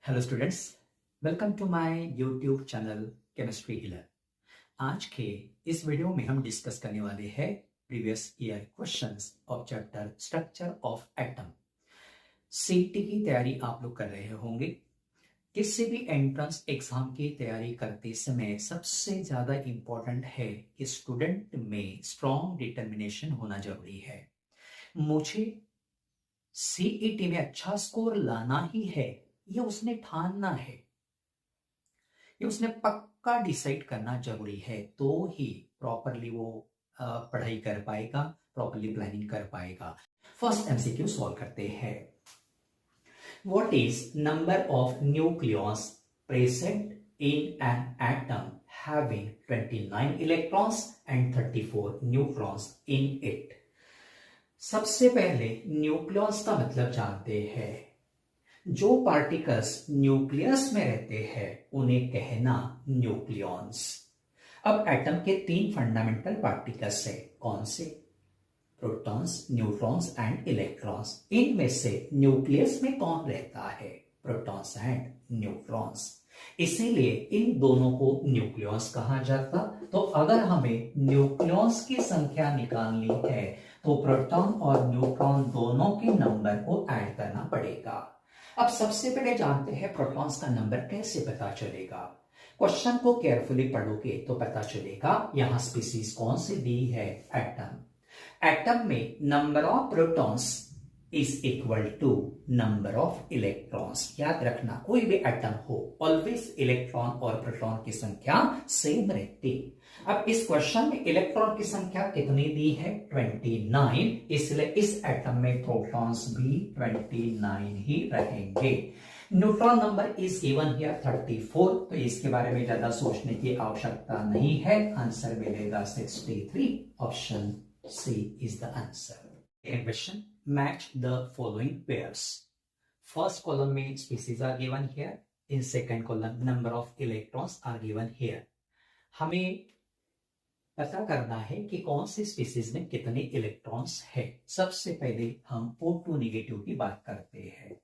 Hello students, welcome to my YouTube channel chemistry healer. आज के इस वीडियो में हम डिस्कस करने वाले हैं previous year questions of chapter structure of atom. सीटी की तैयारी आप लोग कर रहे होंगे। किसी भी एंट्रेंस एग्जाम की तैयारी करते समय सबसे ज्यादा इंपॉर्टेंट है कि स्टूडेंट में स्ट्रॉन्ग डिटर्मिनेशन होना जरूरी है। मुझे सीईटी में अच्छा स्कोर लाना ही है, ये उसने ठानना है, ये उसने पक्का डिसाइड करना जरूरी है, तो ही प्रॉपरली वो पढ़ाई कर पाएगा, प्रॉपरली प्लानिंग कर पाएगा। फर्स्ट एमसीक्यू सॉल्व करते हैं। What is number of nucleus present in an atom having 29 electrons and 34 neutrons in it. सबसे पहले न्यूक्लियस का मतलब जानते हैं। जो पार्टिकल्स न्यूक्लियस में रहते हैं उन्हें कहना न्यूक्लियॉन्स। अब एटम के तीन फंडामेंटल पार्टिकल्स है, कौन से? Protons, neutrons and electrons. इनमें से न्यूक्लियस में कौन रहता है? Protons and neutrons. इसीलिए इन दोनों को न्यूक्लियॉन्स कहा जाता। तो अगर हमें न्यूक्लियॉन्स की संख्या निकालनी है तो प्रोटॉन और न्यूट्रॉन दोनों के नंबर को ऐड करना पड़ेगा। अब सबसे पहले जानते हैं प्रोटॉन्स का नंबर कैसे पता चलेगा। क्वेश्चन को केयरफुली पढ़ोगे तो पता चलेगा। यहां स्पीसीज कौन सी दी है? एटम। एटम में number of protons is equal to number of electrons. याद रखना, कोई भी एटम हो ऑलवेज इलेक्ट्रॉन और प्रोटॉन की संख्या सेम रहती। अब इस क्वेश्चन में इलेक्ट्रॉन की संख्या कितनी दी है? 29। इसलिए इस एटम में प्रोटॉन्स भी 29 ही रहेंगे। Neutron number is given here 34, तो इसके बारे में ज्यादा सोचने की आवश्यकता नहीं है। आंसर मिलेगा 63। Option C is the answer. Question, match the following pairs. First column में species are given here. In second column number of electrons are given here. हमें पता करना है कि कौन सी स्पीसीज में कितने इलेक्ट्रॉन्स है। सबसे पहले हम O2 नेगेटिव की बात करते हैं।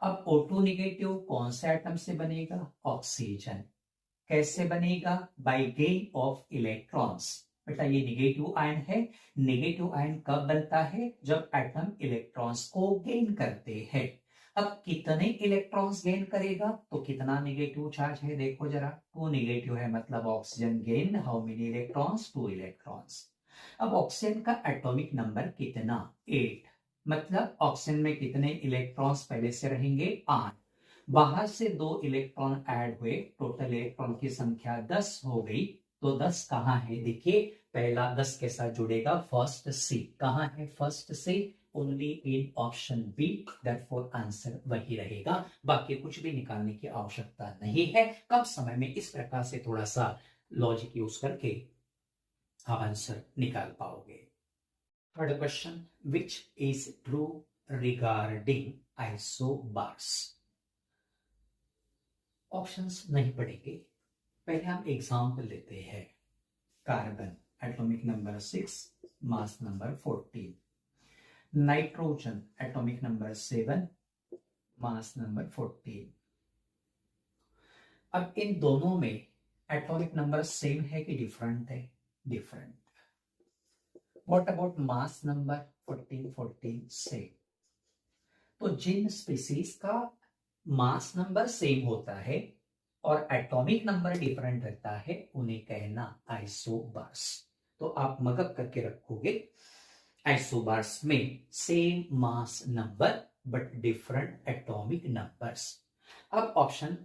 अब O2 नेगेटिव कौन से एटम से बनेगा? ऑक्सीजन। कैसे बनेगा? By gain of electrons. बेटा ये निगेटिव आयन है। नेगेटिव आयन कब बनता है? जब एटम इलेक्ट्रॉन्स को गेन करते हैं। अब कितने इलेक्ट्रॉन्स गेन करेगा? तो कितना नेगेटिव चार्ज है देखो जरा। 2 नेगेटिव है, मतलब oxygen gain how many electrons? 2 electrons. अब ऑक्सीजन का एटॉमिक नंबर कितना? 8। मतलब ऑक्सीजन में कितने इलेक्ट्रॉन्स पहले से रहेंगे? 8। बाहर से 2 इलेक्ट्रॉन ऐड हुए, टोटल इलेक्ट्रॉन की संख्या 10 हो गई। तो 10 कहाँ है? देखिए पहला 10 के साथ जुड़ेगा फर्स्ट सी। कहाँ है first C? Only in option B. Therefore answer वही रहेगा, बाकी कुछ भी निकालने की आवश्यकता नहीं है। कम समय में इस प्रकार से थोड़ा सा लॉजिक यूज करके आप आंसर निकाल पाओगे। Third question, which is true regarding isobars. Options नहीं पढ़ेंगे, पहले हम एग्जाम्पल लेते हैं। कार्बन एटॉमिक नंबर 6, मास नंबर 14। नाइट्रोजन एटॉमिक नंबर 7, मास नंबर 14। अब इन दोनों में एटॉमिक नंबर सेम है कि डिफरेंट है? Different. What about mass number? 14 14 same. तो जिन स्पीसीज का मास नंबर सेम होता है और एटॉमिक नंबर डिफरेंट रहता है उन्हें कहना आइसोबार्स। तो आप मगअप करके रखोगे, आइसोबार्स में same mass number but different atomic numbers. अब ऑप्शन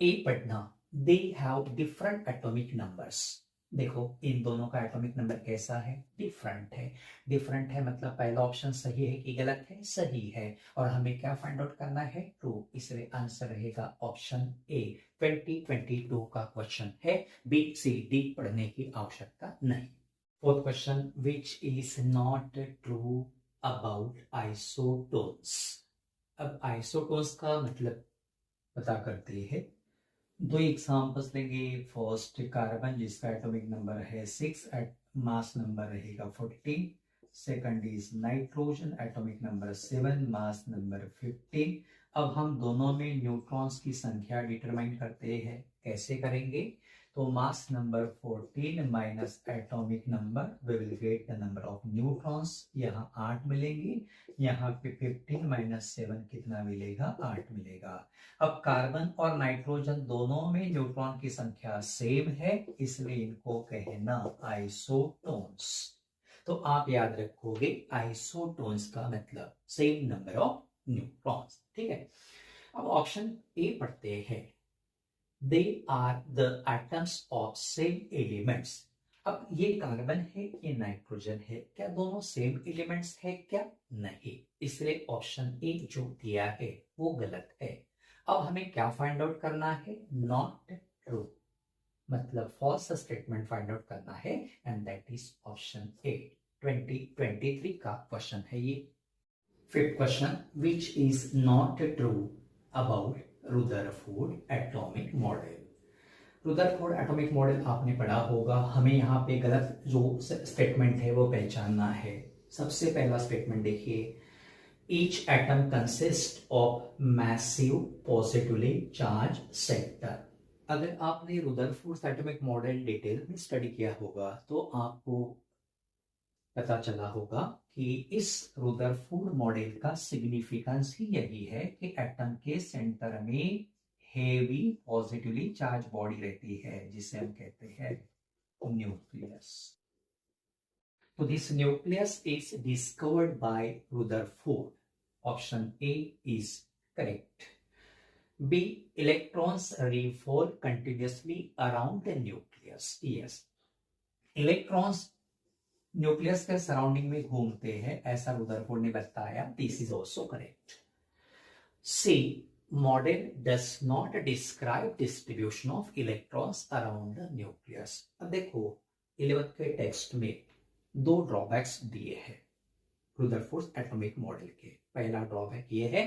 ए पढ़ना, they have different atomic numbers. देखो इन दोनों का एटॉमिक नंबर कैसा है? डिफरेंट है। डिफरेंट है मतलब पहला ऑप्शन सही है कि गलत है? सही है। और हमें क्या फाइंड आउट करना है? ट्रू। इसलिए आंसर रहेगा ऑप्शन ए। 2022 का क्वेश्चन है, बी सी डी पढ़ने की आवश्यकता नहीं। Fourth question, which is not true about isotones. अब आइसोटोन्स का मतलब पता करते हैं। 2 एग्जांपल्स लेंगे। फर्स्ट कार्बन जिसका एटॉमिक नंबर है 6, मास नंबर रहेगा 14। Second is nitrogen atomic number 7, mass number 15। अब हम दोनों में न्यूट्रॉन्स की संख्या डिटरमाइन करते हैं। कैसे करेंगे? तो mass number 14 minus atomic number, we will get the number of neutrons. यहाँ 8 मिलेंगे, यहाँ पे 15 माइनस 7 कितना मिलेगा? 8 मिलेगा। अब कार्बन और नाइट्रोजन दोनों में न्यूट्रॉन की संख्या सेम है, इसलिए इनको कहना आइसोटोन्स। तो आप याद रखोगे आइसोटोन्स का मतलब सेम नंबर ऑफ न्यूट्रॉन्स। ठीक है, अब ऑप्शन ए पढ़ते हैं। They are the atoms of same elements. अब ये कार्बन है, ये नाइट्रोजन है, क्या दोनों सेम एलिमेंट्स है? क्या नहीं, इसलिए ऑप्शन ए जो दिया है वो गलत है। अब हमें क्या फाइंड आउट करना है? नॉट ट्रू, मतलब फॉल्स स्टेटमेंट फाइंड आउट करना है, and that is option A. 2023 का क्वेश्चन है ये। Fifth question, which is not true about Rutherford atomic model. Rutherford atomic model आपने पढ़ा होगा। हमें यहाँ पे गलत जो स्टेटमेंट है वो पहचानना है। सबसे पहला स्टेटमेंट देखिए, each atom consists of massive positively charged sector। अगर आपने रुदरफोर्ड एटॉमिक मॉडल डिटेल में स्टडी किया होगा तो आपको पता चला होगा कि इस रुदरफोर्ड मॉडल का सिग्निफिकेंस ही यही है कि एटम के सेंटर में हेवी पॉजिटिवली चार्ज बॉडी रहती है, जिसे हम कहते हैं nucleus. So this nucleus is discovered by Rutherford. Option A is correct. B. Electrons revolve continuously around the nucleus. Yes. Electrons nucleus के सराउंडिंग में घूमते हैं, ऐसा रुदरफोर्ड ने बताया। This is also correct. C. Model does not describe distribution of electrons around the nucleus. अब देखो 11th के टेक्स्ट में दो ड्रॉबैक्स दिए हैं रुदरफोर्ड एटॉमिक मॉडल के। पहला ड्रॉबैक ये है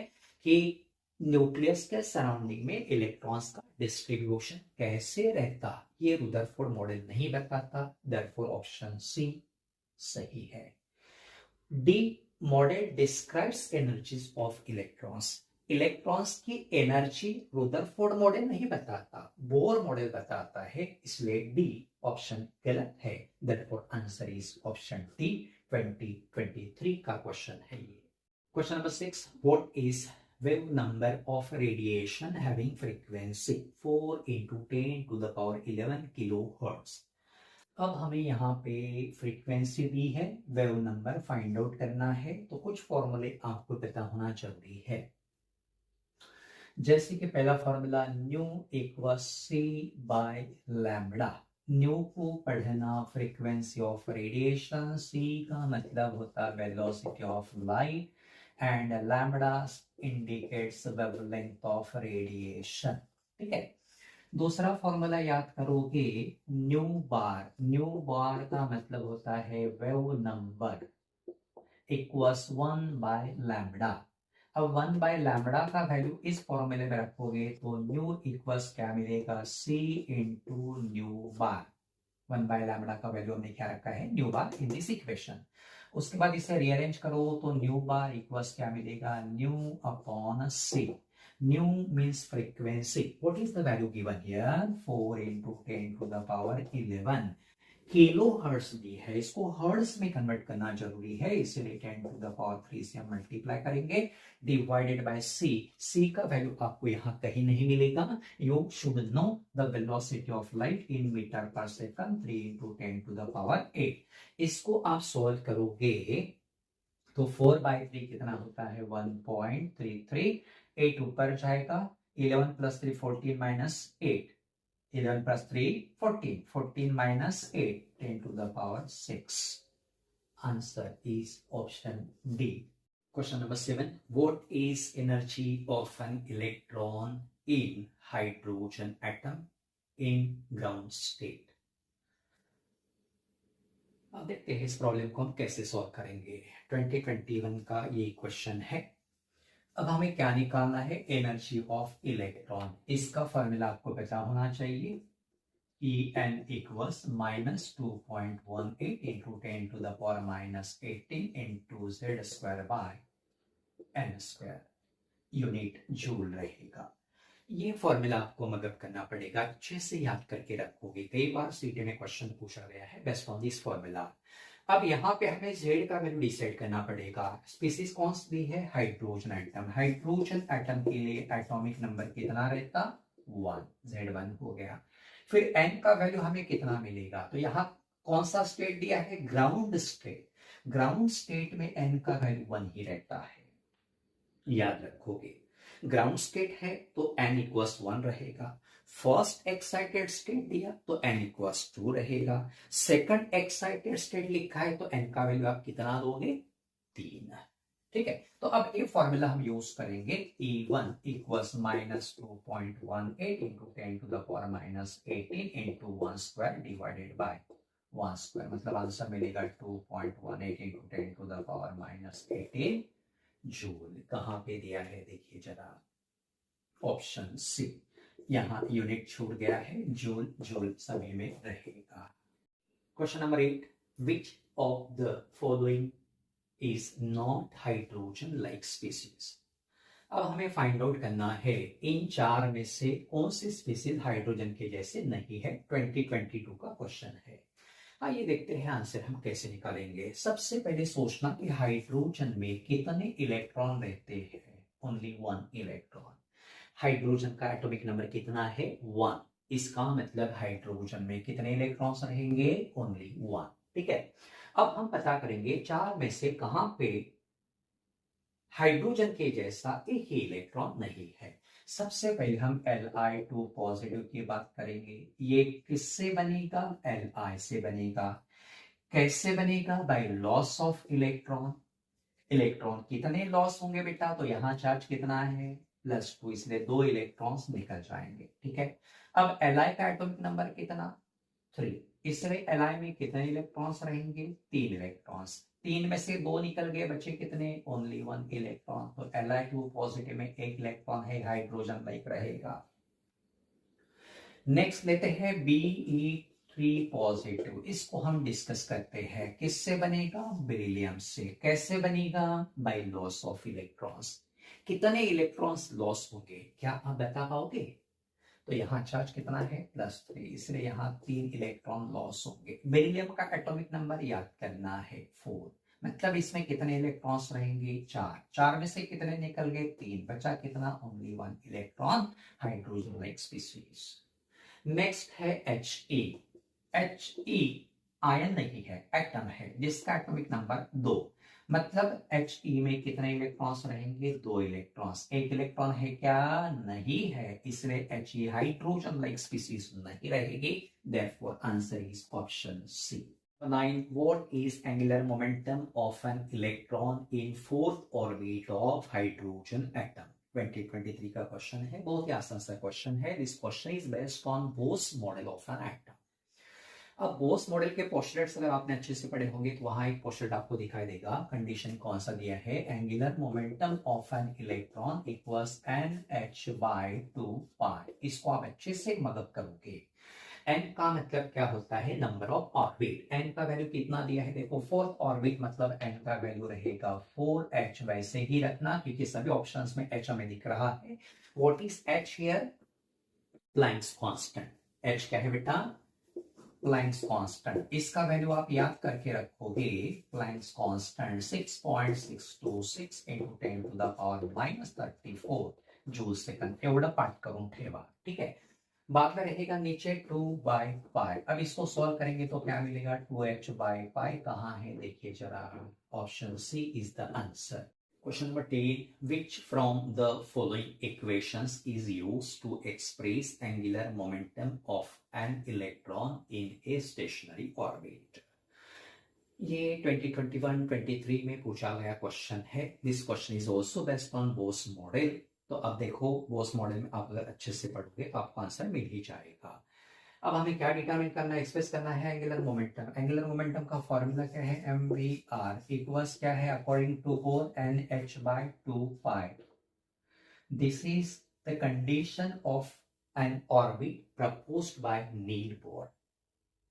कि न्यूक्लियस के सराउंडिंग में इलेक्ट्रॉन्स का डिस्ट्रीब्यूशन कैसे रहता, ये रुदरफोर्ड मॉडल नहीं बताता। देयरफॉर ऑप्शन सी सही है। D. Model describes energies of electrons. Electrons की एनर्जी रुदरफोर्ड मॉडल नहीं बताता, बोर मॉडल बताता है, इसलिए डी ऑप्शन गलत है। Therefore answer is option D. 2023 का क्वेश्चन है ये। Question number 6, what is wave number of radiation having frequency 4 × 10⁻11 kilohertz. अब हमें यहाँ पे फ्रीक्वेंसी दी है, वेव नंबर फाइंड आउट करना है, तो कुछ फॉर्मूले आपको पता होना जरूरी है। जैसे कि पहला formula nu equal C by lambda. Nu को पढ़ना फ्रीक्वेंसी ऑफ रेडिएशन, सी का मतलब होता है velocity of light, and lambda indicates wavelength of radiation. ठीक है, दूसरा फॉर्मूला याद करोगे न्यू बार। न्यू बार का मतलब होता है wave number equals 1 by lambda. अब 1 बाय लैम्बडा का वैल्यू इस फॉर्मूले में रखोगे तो न्यू इक्वल्स क्या मिलेगा? सी into new bar. 1 by lambda का वैल्यू हमने क्या रखा है? New bar in this equation. उसके बाद इसे रीअरेंज करो तो न्यू बार इक्वल्स क्या मिलेगा? Nu upon C. Nu means frequency. What is the value given here? 4 × 10⁻11 kilo hertz दी है, इसको हर्ट्ज में कन्वर्ट करना जरूरी है, इसलिए 10⁻3 से हम मल्टीप्लाई करेंगे डिवाइडेड बाय सी। सी का वैल्यू आपको यहाँ कहीं नहीं मिलेगा। You should know the velocity of light in metre per second 3 × 10⁸। इसको आप सॉल्व करोगे तो 4/3 कितना होता है? 1.33। 8 ऊपर जाएगा, 11 + 3 14 - 8, 11 + 3 14, 14 - 8 10⁶। Answer is option D. Question number 7, what is energy of an electron in hydrogen atom in ground state? अब देखते हैं इस प्रॉब्लम को हम कैसे सॉल्व करेंगे। 2021 का ये क्वेश्चन है। अब हमें क्या निकालना है? Energy of electron. इसका फॉर्मूला आपको पता होना चाहिए। En equals -2.18 × 10⁻18 × z² by n²। Unit joule रहेगा। ये फॉर्मूला आपको मदद करना पड़ेगा, अच्छे से याद करके रखोगे, कई बार सीटी में क्वेश्चन पूछा गया है बेस्ड ऑन दिस फॉर्मूला। अब यहाँ पे हमें जेड का वैल्यू डिसाइड करना पड़ेगा। स्पीसीज कौन सी है? Hydrogen atom. हाइड्रोजन एटम के लिए एटॉमिक नंबर कितना रहता? 1, Z1 हो गया। फिर एन का वैल्यू हमें कितना मिलेगा? तो यहाँ कौन सा स्टेट दिया है? Ground state. ग्राउंड स्टेट में एन का वैल्यू 1 ही रहता है, याद रखोगे। ग्राउंड स्टेट है तो n इक्वल्स 1 रहेगा। फर्स्ट एक्साइटेड स्टेट दिया तो n इक्वल्स 2 रहेगा। सेकंड एक्साइटेड स्टेट लिखा है तो n का वैल्यू आप कितना दोगे? 3। ठीक है, तो अब ये फॉर्मूला हम यूज करेंगे। E1 equals -2.18 into 10 to the power -18 into 1 square divided by 1 square, मतलब आंसर मिलेगा 2.18 into 10 to the power -18 joule. कहां पे दिया है देखिए जरा, ऑप्शन सी। यहां यूनिट छूट गया है, जूल जूल सभी में रहेगा। Question number 8, which of the following is not hydrogen like species. अब हमें फाइंड आउट करना है इन चार में से कौन सी स्पीसीज हाइड्रोजन के जैसे नहीं है। 2022 का क्वेश्चन है। आइए देखते हैं आंसर हम कैसे निकालेंगे। सबसे पहले सोचना कि हाइड्रोजन में कितने इलेक्ट्रॉन रहते हैं? Only 1 electron. हाइड्रोजन का एटॉमिक नंबर कितना है? 1। इसका मतलब हाइड्रोजन में कितने इलेक्ट्रॉन्स रहेंगे? ओनली 1। ठीक है, अब हम पता करेंगे चार में से कहां पे हाइड्रोजन के जैसा एक ही इलेक्ट्रॉन नहीं है। सबसे पहले हम Li2 पॉजिटिव की बात करेंगे। ये किससे बनेगा? Li से बनेगा। कैसे बनेगा? By loss of electron. Electron कितने लॉस होंगे बेटा? तो यहां चार्ज कितना है? +2, इसलिए 2 इलेक्ट्रॉन्स निकल जाएंगे। ठीक है, अब Li का एटॉमिक नंबर कितना? 3, इसलिए Li में कितने इलेक्ट्रॉन्स रहेंगे? 3 इलेक्ट्रॉन्स। 3 में से 2 निकल गए, बचे कितने? Only 1 electron. तो Li2 पॉजिटिव में 1 इलेक्ट्रॉन है, हाइड्रोजन लाइक रहेगा। नेक्स्ट लेते हैं Be3 पॉजिटिव। इसको हम डिस्कस करते हैं। किससे बनेगा? बेरिलियम से। कैसे बनेगा? By loss of electrons. कितने इलेक्ट्रॉन्स लॉस होंगे, क्या आप बता पाओगे? तो यहाँ चार्ज कितना है? +3, इसलिए यहाँ 3 इलेक्ट्रॉन लॉस होंगे। बेरिलियम का एटॉमिक नंबर याद करना है 4, मतलब इसमें कितने इलेक्ट्रॉन्स रहेंगे? 4। 4 में से कितने निकल गए? 3, बचा कितना? Only 1 electron, hydrogen like species. Next है He। He आयन नहीं है, एटम है, जिसका एटॉमिक नंबर 2, मतलब He में कितने इलेक्ट्रॉन्स रहेंगे? 2 इलेक्ट्रॉन्स। 1 इलेक्ट्रॉन है क्या? नहीं है, इसलिए He हाइड्रोजन लाइक स्पीसीज नहीं रहेगी। Therefore answer is option C. 9, what is angular momentum of an electron in fourth orbit of hydrogen atom? 2023 का क्वेश्चन है, बहुत ही आसान सा क्वेश्चन है। This question is based on Bose model of an atom. अब Bose model के पोस्टुलेट्स अगर आपने अच्छे से पढ़े होंगे तो वहां एक पोस्टुलेट आपको दिखाई देगा। कंडीशन कौन सा दिया है? Angular momentum of an electron equals NH/2π। इसको आप अच्छे से मदद करोगे। n का मतलब क्या होता है? Number of orbit. n का वैल्यू कितना दिया है? देखो, फोर्थ ऑर्बिट, मतलब n का वैल्यू रहेगा 4h। वैसे ही रखना क्योंकि सभी ऑप्शंस में h हमें दिख रहा है। What is h here? Planck's constant. h क्या है बेटा? Planck's constant. इसका वैल्यू आप याद करके रखोगे। Planck's constant 6.626 into 10 to the power -34 joule second. एवढं पाठ करून ठेवा। ठीक है, बाद में रहेगा नीचे 2/π। अब इसको सॉल्व करेंगे तो क्या मिलेगा? 2h/π। कहाँ है देखिए जरा, option C is the answer. Question number 10, which from the following equations is used to express angular momentum of an electron in a stationary orbit? ये 2021-23 में पूछा गया क्वेश्चन है। This question is also based on Bose model. तो अब देखो, Bose model में आप अगर अच्छे से पढ़ोगे तो आपको आंसर मिल ही जाएगा। अब हमें क्या डिटरमिन करना है? एक्सप्रेस करना है एंगुलर मोमेंटम। एंगुलर मोमेंटम का फॉर्मूला क्या है? mvr इक्वल्स क्या है? According to 4nh/2π। This is the condition of an orbit proposed by Niels Bohr.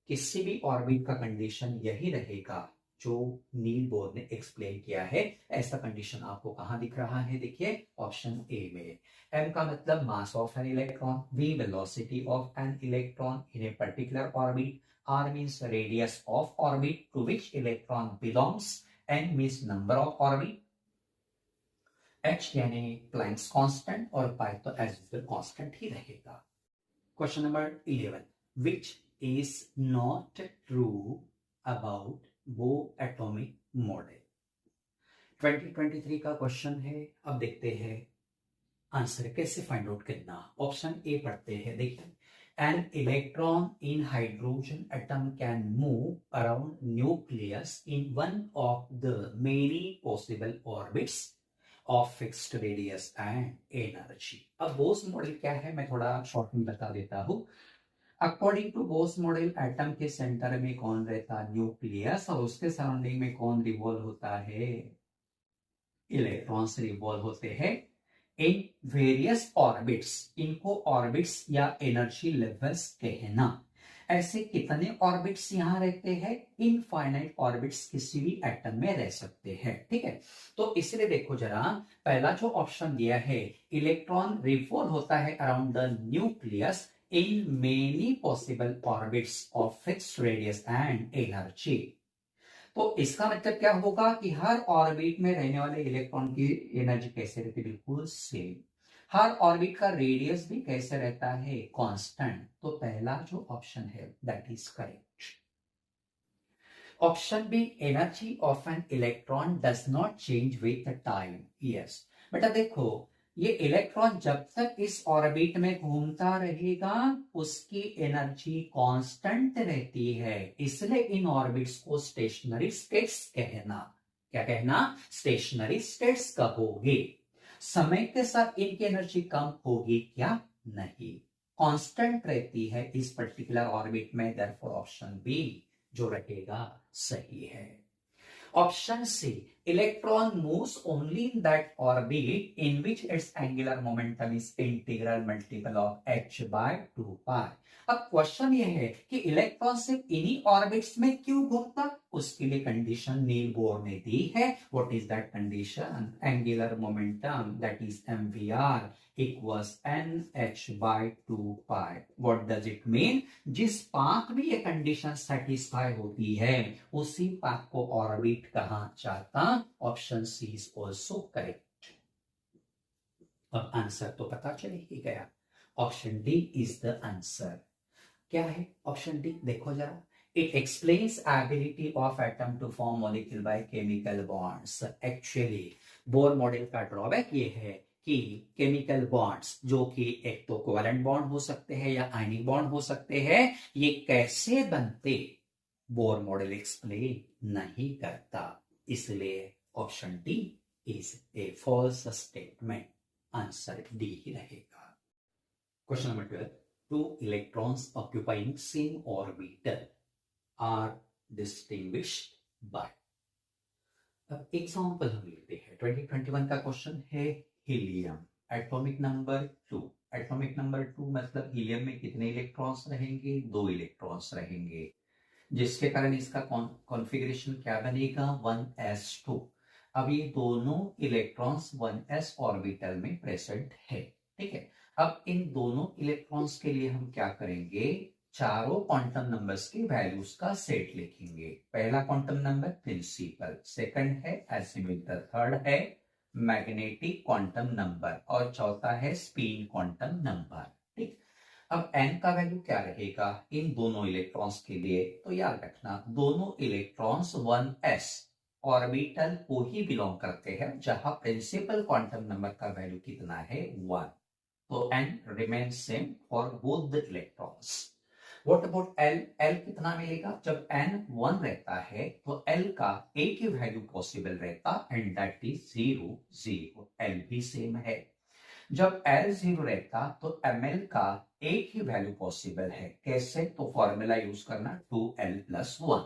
किसी भी ऑर्बिट का कंडीशन यही रहेगा जो नील बोर ने एक्सप्लेन किया है। ऐसा कंडीशन आपको कहां दिख रहा है? देखिए ऑप्शन ए में। m का मतलब mass of an electron, v velocity of an electron in a particular orbit, r means radius of orbit to which electron belongs, n means number of orbit, h यानी Planck's constant और pi तो as usual constant ही रहेगा। Question number 11, which is not true about Bohr atomic model। 2023 का question है। अब देखते हैं आंसर कैसे फाइंड आउट करना। ऑप्शन ए पढ़ते हैं। देखिए, an electron in hydrogen atom can move around nucleus in one of the many possible orbits of fixed radius and energy। अब बोस मॉडल क्या है मैं थोड़ा शॉर्ट में बता देता हूं। According to Bohr's model atom के सेंटर में कौन रहता? न्यूक्लियस। और उसके सराउंडिंग में कौन रिवॉल्व होता है? इलेक्ट्रॉन्स रिवॉल्व होते हैं इन वेरियस ऑर्बिट्स। इनको ऑर्बिट्स या एनर्जी लेवल्स कहना। ऐसे कितने ऑर्बिट्स यहां रहते हैं? इनफाइनाइट ऑर्बिट्स किसी भी एटम में रह सकते हैं। ठीक है, तो इसलिए देखो जरा, पहला जो ऑप्शन दिया है, इलेक्ट्रॉन रिवॉल्व होता है around the nucleus in many possible orbits of fixed radius and energy। तो इसका मतलब क्या होगा कि हर ऑर्बिट में रहने वाले इलेक्ट्रॉन की एनर्जी कैसे रहती है? बिल्कुल सेम। हर ऑर्बिट का रेडियस भी कैसे रहता है? कांस्टेंट। तो पहला जो ऑप्शन है that is correct. Option B, energy of an electron does not change with time. Yes बेटा, देखो ये इलेक्ट्रॉन जब तक इस ऑर्बिट में घूमता रहेगा उसकी एनर्जी कांस्टेंट रहती है, इसलिए इन ऑर्बिट्स को स्टेशनरी स्टेट्स कहना। क्या कहना? स्टेशनरी स्टेट्स कहोगे। समय के साथ इनकी एनर्जी कम होगी क्या? नहीं, कांस्टेंट रहती है इस पर्टिकुलर ऑर्बिट में। देयरफॉर ऑप्शन बी जो रहेगा सही है। Option C, electron moves only in that orbit in which its angular momentum is integral multiple of h by 2π। अब क्वेश्चन ये है कि इलेक्ट्रॉन सिर्फ इन्हीं ऑर्बिट्स में क्यों घूमता? उसके लिए कंडीशन नील बोर ने दी है। What is that condition? Angular momentum that is mvr equals nh by 2π। What does it mean? जिस पाथ में ये कंडीशन सेटिस्फाई होती है उसी पाथ को ऑर्बिट कहा जाता। Option C is also correct. अब आंसर तो पता चल ही गया। Option D is the answer. क्या है ऑप्शन डी? देखो जरा, it explains ability of atom to form molecule by chemical bonds. Actually Bohr model का ड्रॉबैक ये है कि केमिकल बॉन्ड्स, जो कि एक तो कोवेलेंट बॉन्ड हो सकते हैं या आयनिक बॉन्ड हो सकते हैं, ये कैसे बनते बोर मॉडल एक्सप्लेन नहीं करता। इसलिए option D is a false statement. Answer D ही रहेगा। Question number 12, two electrons occupying same orbital are distinguished by। अब एग्जांपल हम लेते हैं। 2021 का क्वेश्चन है helium, atomic number 2। Atomic number 2 मतलब हीलियम में कितने इलेक्ट्रॉन्स रहेंगे? 2 इलेक्ट्रॉन्स रहेंगे, जिसके कारण इसका कॉन्फ़िगरेशन क्या बनेगा? 1s2। अब ये दोनों इलेक्ट्रॉन्स 1s ऑर्बिटल में प्रेजेंट है। ठीक है, अब इन दोनों इलेक्ट्रॉन्स के लिए हम क्या करेंगे? चारों क्वांटम नंबर्स के वैल्यूज का सेट लिखेंगे। पहला क्वांटम नंबर प्रिंसिपल, सेकंड है एसिमिटर, थर्ड है मैग्नेटिक क्वांटम नंबर और चौथा है स्पिन क्वांटम नंबर। ठीक, अब n का वैल्यू क्या रहेगा इन दोनों इलेक्ट्रॉन्स के लिए? तो याद रखना दोनों इलेक्ट्रॉन्स 1s ऑर्बिटल को ही बिलोंग करते हैं, जहां प्रिंसिपल क्वांटम नंबर का वैल्यू कितना है? 1। तो n remains same for both the electrons। What about L? L कितना मिलेगा? जब n 1 रहता है तो L का एक ही वैल्यू पॉसिबल रहता एंड दैट इज 0 0। L भी सेम है। जब L 0 रहता तो Ml का एक ही वैल्यू पॉसिबल है। कैसे? तो फॉर्मूला यूज करना 2L + 1।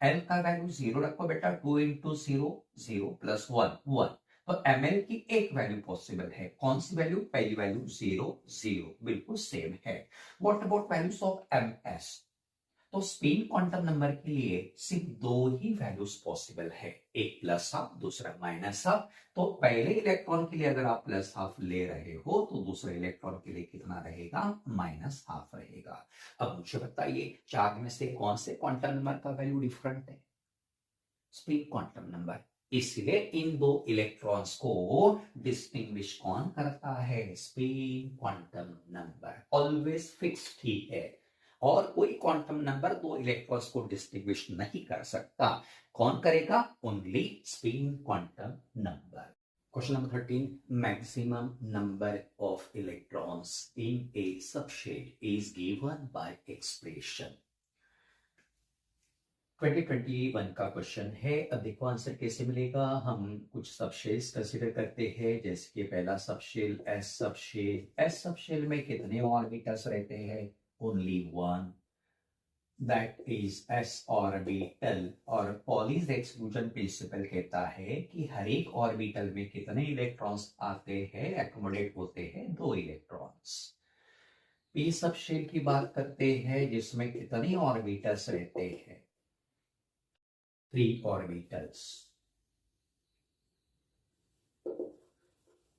L का वैल्यू 0 रखो बेटा, 2 × 0 0 + 1 1। तो ml की एक वैल्यू पॉसिबल है। कौन सी वैल्यू? पहली वैल्यू 0 0, बिल्कुल सेम है। What about values of ms? तो स्पिन क्वांटम नंबर के लिए सिर्फ दो ही वैल्यूज पॉसिबल है, एक प्लस हाफ, दूसरा माइनस हाफ। तो पहले इलेक्ट्रॉन के लिए अगर आप प्लस हाफ ले रहे हो तो दूसरे इलेक्ट्रॉन के लिए कितना रहेगा, माइनस हाफ रहेगा। अब मुझे बताइए चार में से कौन से क्वांटम नंबर का वैल्यू डिफरेंट है, स्पिन क्वांटम नंबर। इसलिए इन दो इलेक्ट्रॉन्स को डिस्टिंग्विश कौन करता है, spin quantum number. Always fixed ही है और कोई क्वांटम नंबर दो इलेक्ट्रॉन्स को डिस्टिंग्विश नहीं कर सकता। कौन करेगा, only spin quantum number. Question number 13, maximum number of electrons in a subshell is given by expression. 2021 का क्वेश्चन है। अब देखो आंसर कैसे मिलेगा। हम कुछ सबशेल्स कंसीडर करते हैं, जैसे कि पहला subshell S subshell. S subshell में कितने ऑर्बिटल्स रहते हैं, only one, that is S orbital. और पॉलीज एक्सक्लूजन प्रिंसिपल कहता है कि हर एक ऑर्बिटल में कितने इलेक्ट्रॉन्स आते हैं, एक्कोमोडेट होते हैं, दो इलेक्ट्रॉन्स। पी सबशेल की बात करते हैं जिसमें कितने ऑर्बिटल्स रहते हैं, 3 ऑर्बिटल्स।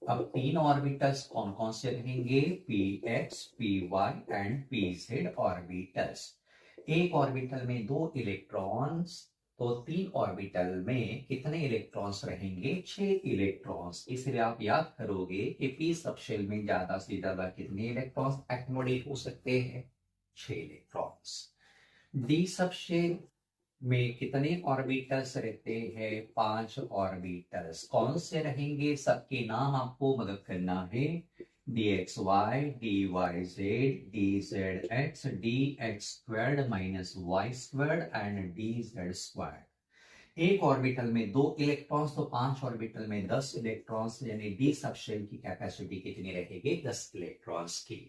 अब 3 ऑर्बिटल्स कौन कौन से रहेंगे, P X, P Y and P Z orbitals. एक ऑर्बिटल में 2 इलेक्ट्रॉन्स, तो 3 ऑर्बिटल में कितने इलेक्ट्रॉन्स रहेंगे, 6 इलेक्ट्रॉन्स। इसलिए आप याद करोगे कि पी सबशेल में ज्यादा से ज्यादा कितने इलेक्ट्रॉन्स एक्कोमोडेट हो सकते हैं, 6 इलेक्ट्रॉन्स। डी सबशेल में कितने ऑर्बिटल्स रहते हैं, 5 ऑर्बिटल्स। कौन से रहेंगे, सबके नाम आपको मदद करना है, dxy, dyz, dzx, dx squared minus Y squared and dz squared. एक ऑर्बिटल में 2 इलेक्ट्रॉन्स, तो 5 ऑर्बिटल में 10 इलेक्ट्रॉन्स, यानी डी सबशेल की कैपेसिटी कितनी रहेगी, 10 इलेक्ट्रॉन्स की।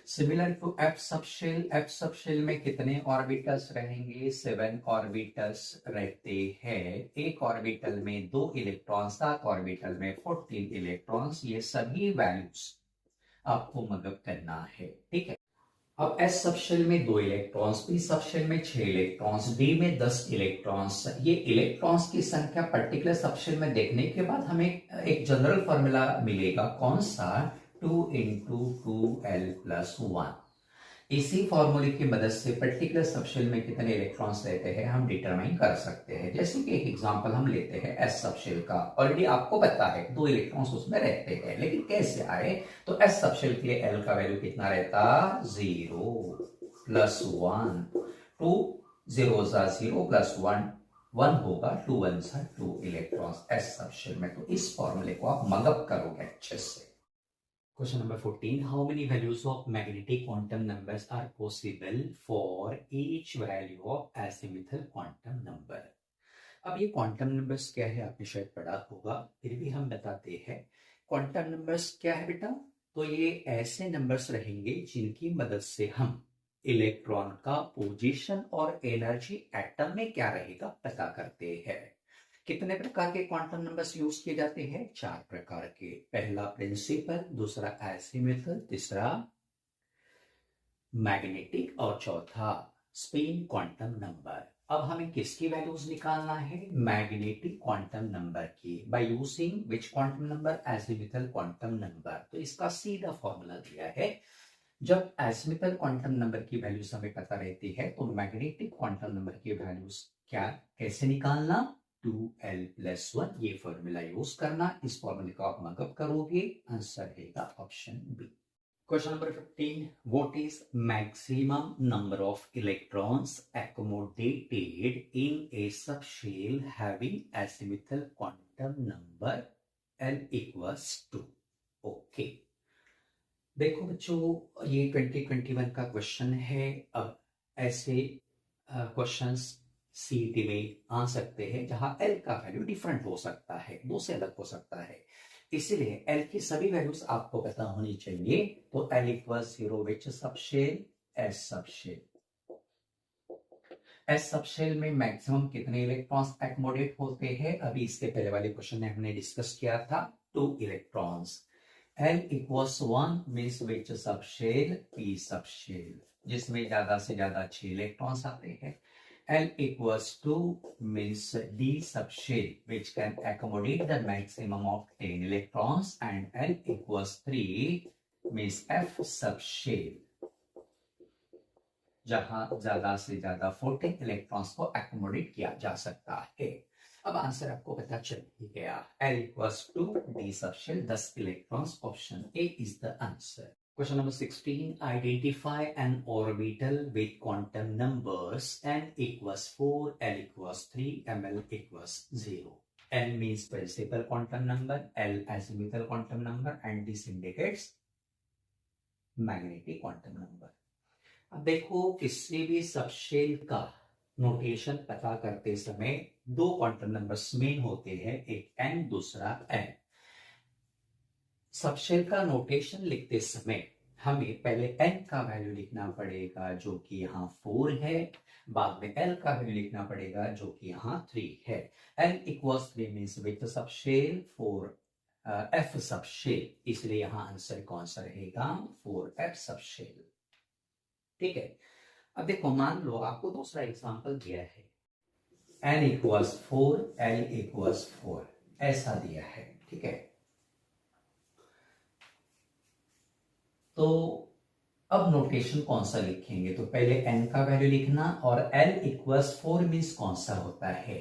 Similar to F subshell, F subshell में कितने ऑर्बिटल्स रहेंगे, 7 ऑर्बिटल्स रहते हैं। एक ऑर्बिटल में 2 इलेक्ट्रॉन्स, 7 ऑर्बिटल में 14 इलेक्ट्रॉन्स। ये सभी वैल्यूज आपको मदद करना है, ठीक है। अब एस सबशेल में 2 इलेक्ट्रॉन्स, पी सबशेल में 6 इलेक्ट्रॉन्स, डी में 10 इलेक्ट्रॉन्स। ये इलेक्ट्रॉन्स की संख्या पर्टिकुलर सबशेल में देखने के बाद हमें एक जनरल फॉर्मूला मिलेगा, कौन सा, 2 into 2l plus 1। इसी फॉर्मूले की मदद से पर्टिकुलर सबशेल में कितने इलेक्ट्रॉन्स रहते हैं हम डिटरमाइन कर सकते हैं। जैसे कि एक एग्जांपल हम लेते हैं एस सबशेल का। ऑलरेडी आपको पता है 2 इलेक्ट्रॉन्स उसमें रहते हैं, लेकिन कैसे आए, तो एस सबशेल के लिए एल का वैल्यू कितना रहता, 0 प्लस 1, 2 0 0 प्लस 1 1 होगा, 2 1 2 इलेक्ट्रॉन्स एस सबशेल में। तो इस फॉर्मूले को आप मगअप करोगे अच्छे से। Question number 14. How many values of magnetic quantum numbers are possible for each value of azimuthal quantum number? अब ये क्वांटम नंबर्स क्या है आपने शायद पढ़ा होगा, फिर भी हम बताते हैं। क्वांटम नंबर्स क्या है बेटा, तो ये ऐसे नंबर्स रहेंगे जिनकी मदद से हम इलेक्ट्रॉन का पोजीशन और एनर्जी एटम में क्या रहेगा पता करते हैं। कितने प्रकार के क्वांटम नंबर्स यूज किए जाते हैं, 4 प्रकार के। पहला प्रिंसिपल, दूसरा एजिमुथल, तीसरा मैग्नेटिक और चौथा स्पिन क्वांटम नंबर। अब हमें किसकी वैल्यूज निकालना है, मैग्नेटिक क्वांटम नंबर की, by using which quantum number, azimuthal quantum number. तो इसका सीधा फॉर्मूला दिया है। जब एजिमुथल क्वांटम नंबर की वैल्यूज हमें पता रहती है तो मैग्नेटिक क्वांटम नंबर की वैल्यूज क्या, कैसे निकालना, 2l plus 1, ये फॉर्मूला यूज करना। इस फॉर्मूले को आप मगअप करोगे, आंसर रहेगा option B. Question number 15, what is maximum number of electrons accommodated in a subshell having azimuthal quantum number l equals to, okay. देखो बच्चों ये 2021 का क्वेश्चन है। अब ऐसे क्वेश्चंस सीईटी में आ सकते हैं जहां एल का वैल्यू डिफरेंट हो सकता है, 2 से अलग हो सकता है। इसीलिए एल की सभी वैल्यूज आपको पता होनी चाहिए। तो L equals 0 which subshell, S subshell. S subshell में मैक्सिमम कितने इलेक्ट्रॉन्स एक्कोमोडेट होते हैं, अभी इसके पहले वाले क्वेश्चन में हमने डिस्कस किया था, 2 इलेक्ट्रॉन्स। एल इक्वल्स 1 मींस विच सबशेल, पी सबशेल। जिसमें ज्यादा से ज्यादा 6 इलेक्ट्रॉन्स आते हैं। L equals to means D subshell which can accommodate the maximum of 10 electrons, and L equals 3 means F subshell जहां ज्यादा से ज्यादा 14 इलेक्ट्रॉन्स को accommodate किया जा सकता है। अब आंसर आपको पता चल ही गया। L equals to D subshell 10 electrons, option A is the answer। Question number 16. Identify an orbital with quantum numbers n equals 4, L equals 3, ml equals 0. N means principal quantum number, L azimuthal quantum number, and this indicates magnetic quantum number. अब देखो किसी भी subshell का notation पता करते समय दो quantum numbers main होते हैं, एक n दूसरा n। सबशेल का नोटेशन लिखते समय हमें पहले n का वैल्यू लिखना पड़ेगा जो कि यहाँ 4 है, बाद में l का वैल्यू लिखना पड़ेगा जो कि यहाँ 3 है। l equals 3 means with subshell 4 f subshell, इसलिए यहाँ आंसर कौन सा रहेगा 4f सबशेल। ठीक है। अब देखो मान लो आपको दूसरा एग्जांपल दिया है, n इक्वल्स 4, l इक्वल्स 4 ऐसा दिया है। ठीक है, तो अब नोटेशन कौन सा लिखेंगे, तो पहले n का वैल्यू लिखना, और l इक्वल्स 4 मीन्स कौन सा होता है,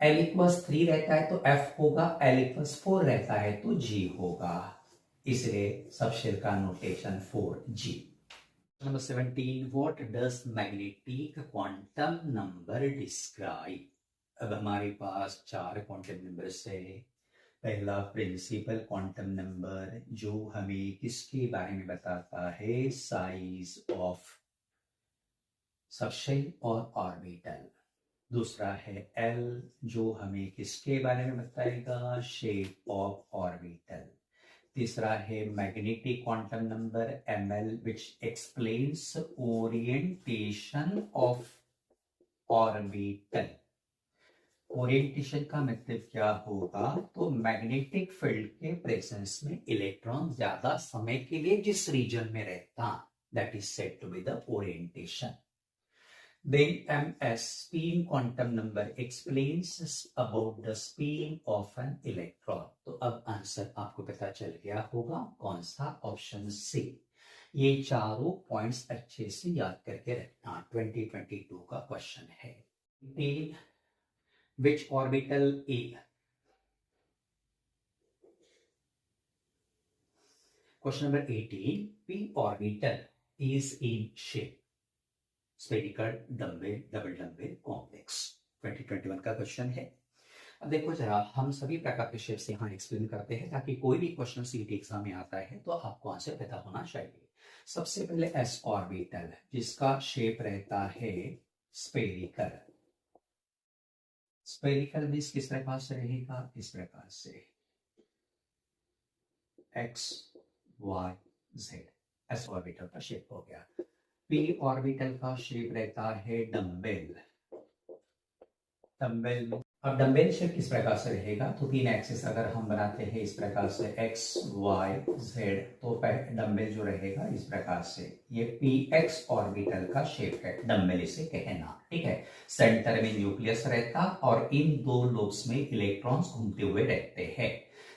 l इक्वल्स 3 रहता है तो f होगा, l इक्वल्स 4 रहता है तो g होगा, इसलिए सबशेल का notation 4g। Number 17, what does magnetic quantum number describe. अब हमारे पास 4 क्वांटम नंबर्स है। पहला प्रिंसिपल क्वांटम नंबर जो हमें किसके बारे में बताता है, साइज ऑफ सबशेल और ऑर्बिटल। दूसरा है L जो हमें किसके बारे में बताएगा, शेप ऑफ ऑर्बिटल। तीसरा है magnetic quantum number ML which explains orientation of orbital. Orientation का मतलब क्या होगा, तो मैग्नेटिक फील्ड के प्रेजेंस में इलेक्ट्रॉन ज्यादा समय के लिए जिस रीजन में रहता, that is said to be the orientation. Then MS spin quantum number explains about the spin of an electron। तो अब आंसर आपको पता चल गया होगा कौन सा, ऑप्शन सी। ये चारों पॉइंट्स अच्छे से याद करके रखना, 2022 का क्वेश्चन है। Which orbital A? Question number 18. P orbital is in shape spherical, dumbbell, double dumbbell, complex। 2021 का क्वेश्चन है। अब देखो जरा, हम सभी प्रकार के शेप से यहाँ एक्सप्लेन करते हैं ताकि कोई भी क्वेश्चन सीटी एग्जाम में आता है तो आपको आंसर पता होना चाहिए। सबसे पहले एस ऑर्बिटल जिसका शेप रहता है स्फेरिकल। स्फेरिकल मीन्स किस प्रकार से रहेगा, इस प्रकार से X Y Z, S orbital का शेप हो गया। पी ऑर्बिटल का शेप रहता है डम्बेल। डम्बेल, अब डम्बेल शेप किस प्रकार से रहेगा, तो 3 एक्सिस अगर हम बनाते हैं इस प्रकार से एक्स वाई जेड, तो डम्बेल जो रहेगा इस प्रकार से, ये पी एक्स ऑर्बिटल का शेप है, डम्बेल इसे कहना। ठीक है, सेंटर में न्यूक्लियस रहता और इन 2 लोब्स में इलेक्ट्रॉन्स घूमते हुए रहते हैं।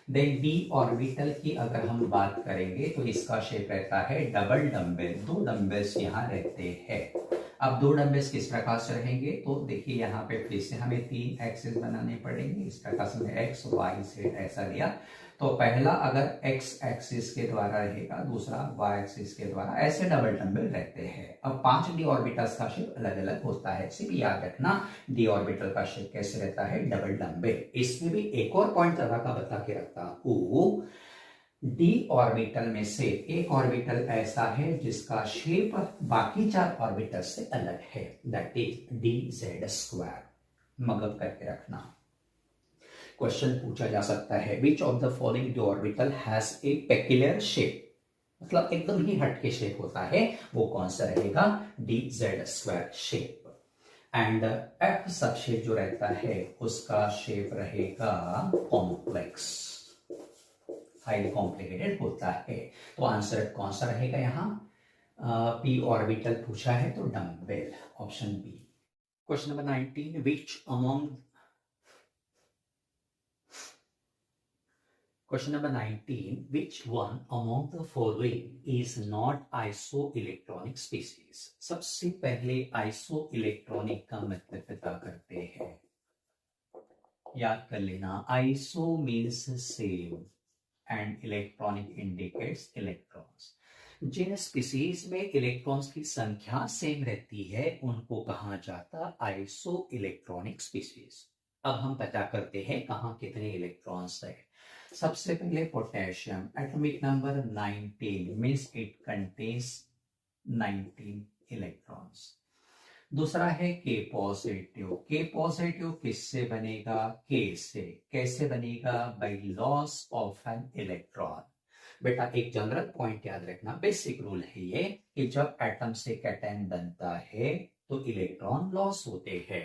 देन डी ऑर्बिटल की अगर हम बात करेंगे तो इसका शेप रहता है डबल डम्बेल, 2 डम्बेल्स यहाँ रहते हैं। अब 2 डम्बेल्स किस प्रकार से रहेंगे, तो देखिए यहाँ पे फिर से हमें 3 एक्सिस बनाने पड़ेंगे, इस प्रकार से एक्स वाई जेड ऐसा लिया। तो पहला अगर एक्स एक्सिस के द्वारा रहेगा, दूसरा वाई एक्सिस के द्वारा, ऐसे डबल डम्बेल रहते हैं। अब 5 डी ऑर्बिटल्स का शेप अलग अलग होता है, सिर्फ याद रखना डी ऑर्बिटल का शेप कैसे रहता है, डबल डम्बेल। इसमें भी एक और पॉइंट तरह का बता के रखता हूं, डी ऑर्बिटल में से एक ऑर्बिटल ऐसा है जिसका शेप बाकी 4 ऑर्बिटल से अलग है, that is D Z square. मगब करके रखना। क्वेश्चन पूछा जा सकता है, which of the following D orbital has a peculiar shape, मतलब एकदम ही हटके शेप होता है, वो कौन सा रहेगा, D Z square shape. And F subshell जो रहता है उसका शेप रहेगा कॉम्प्लेक्स, हाईली कॉम्प्लिकेटेड होता है। तो आंसर कौन सा रहेगा यहाँ, पी ऑर्बिटल पूछा है तो dumbbell, option B. Question number 19, Question number 19. Which one among the following is not isoelectronic species? सबसे पहले isoelectronic का मतलब पता करते हैं। याद कर लेना, iso means same and electronic indicates electrons. जिन स्पीसीज में इलेक्ट्रॉन्स की संख्या सेम रहती है उनको कहा जाता आइसो इलेक्ट्रॉनिक स्पीसीज। अब हम पता करते हैं कहाँ कितने इलेक्ट्रॉन्स है। सबसे पहले potassium, atomic number 19 means it contains 19 electrons. दूसरा है के पॉजिटिव। के पॉजिटिव किससे बनेगा? के से। कैसे बनेगा? By loss of an electron. बेटा एक जनरल पॉइंट याद रखना, बेसिक रूल है ये कि जब एटम से कैटायन बनता है तो इलेक्ट्रॉन लॉस होते हैं,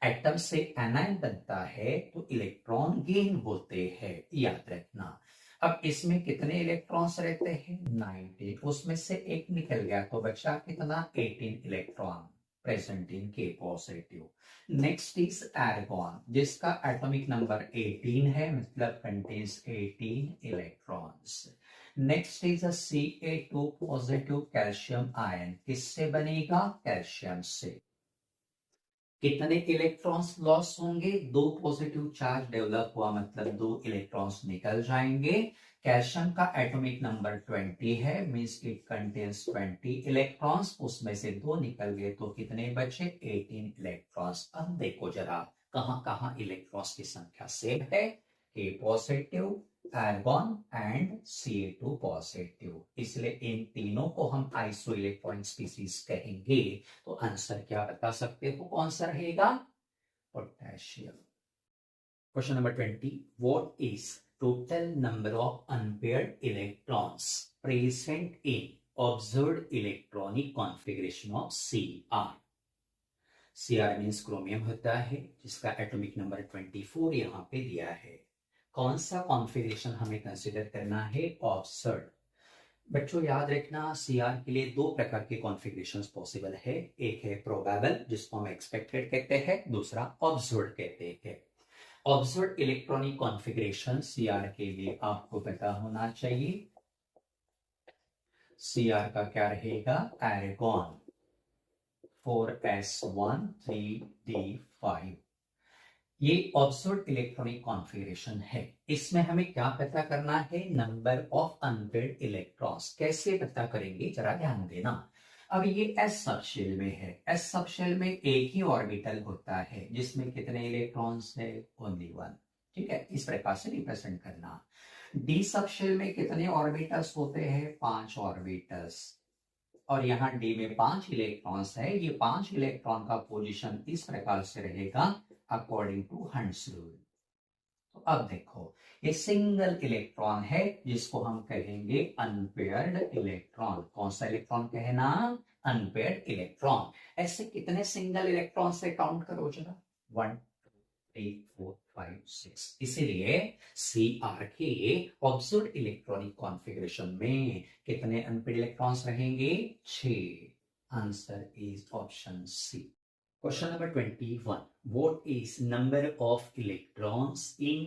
एटम से एनायन बनता है तो इलेक्ट्रॉन गेन होते हैं, याद रखना। अब इसमें कितने इलेक्ट्रॉन्स रहते हैं? 19। उसमें से एक निकल गया तो बचा कितना? 18 इलेक्ट्रॉन प्रेजेंट इन के पॉजिटिव। नेक्स्ट इज आर्गॉन, जिसका एटॉमिक नंबर 18 है, मतलब contains 18 electrons. Next is Ca2 positive calcium ion, किससे बनेगा? कैल्शियम से। कितने इलेक्ट्रॉन्स लॉस होंगे? 2 पॉजिटिव चार्ज डेवलप हुआ, मतलब 2 इलेक्ट्रॉन्स निकल जाएंगे। कैल्शियम का एटॉमिक नंबर 20 है, मींस इट कंटेन्स 20 इलेक्ट्रॉन्स, उसमें से 2 निकल गए तो कितने बचे? 18 इलेक्ट्रॉन्स। अब देखो जरा कहां कहां इलेक्ट्रॉन्स की संख्या सेम है। के positive, argon and Ca2 positive, इसलिए इन तीनों को हम आइसो इलेक्ट्रॉनिक स्पीसीज कहेंगे। तो आंसर क्या बता सकते हो? कौन सा रहेगा? Potassium. Question number 20, what is total number of unpaired electrons present in observed electronic configuration of Cr? Cr means chromium होता है, जिसका एटॉमिक नंबर 24 यहां पे दिया है। कौन सा कॉन्फ़िगरेशन हमें कंसीडर करना है? ऑब्जर्व्ड। बच्चों याद रखना, Cr के लिए 2 प्रकार के कॉन्फ़िगरेशंस पॉसिबल है। एक है प्रोबेबल, जिसको हम एक्सपेक्टेड कहते हैं, दूसरा ऑब्जर्व्ड कहते हैं। ऑब्जर्व्ड इलेक्ट्रॉनिक कॉन्फ़िगरेशन Cr के लिए आपको पता होना चाहिए। Cr का क्या रहेगा? Argon 4s1 3d5। ये ऑब्जर्व्ड इलेक्ट्रॉनिक कॉन्फ़िगरेशन है। इसमें हमें क्या पता करना है? Number of unpaired electrons. कैसे पता करेंगे जरा ध्यान देना। अब ये एस सबशेल में है। एस सबशेल में एक ही ऑर्बिटल होता है, जिसमें कितने इलेक्ट्रॉन्स है? ओनली 1। ठीक है, इस प्रकार से रिप्रेजेंट करना। डी सबशेल में कितने ऑर्बिटल्स होते हैं? 5 ऑर्बिटल्स। और यहाँ डी में 5 इलेक्ट्रॉन्स है। ये 5 इलेक्ट्रॉन का पोजीशन इस प्रकार से रहेगा अकॉर्डिंग टू हंट्स रूल। तो अब देखो, ये सिंगल इलेक्ट्रॉन है, जिसको हम कहेंगे अनपेयर्ड इलेक्ट्रॉन। कौन सा इलेक्ट्रॉन कहना? Unpaired electron. ऐसे कितने सिंगल इलेक्ट्रॉन से काउंट करो जरा? 1 2 3 4 5 6। इसीलिए Cr के ऑब्जर्व्ड इलेक्ट्रॉनिक कॉन्फ़िगरेशन में कितने अनपेयर्ड इलेक्ट्रॉन्स रहेंगे? 6। Answer is option C. Question number 21. What is number of electrons in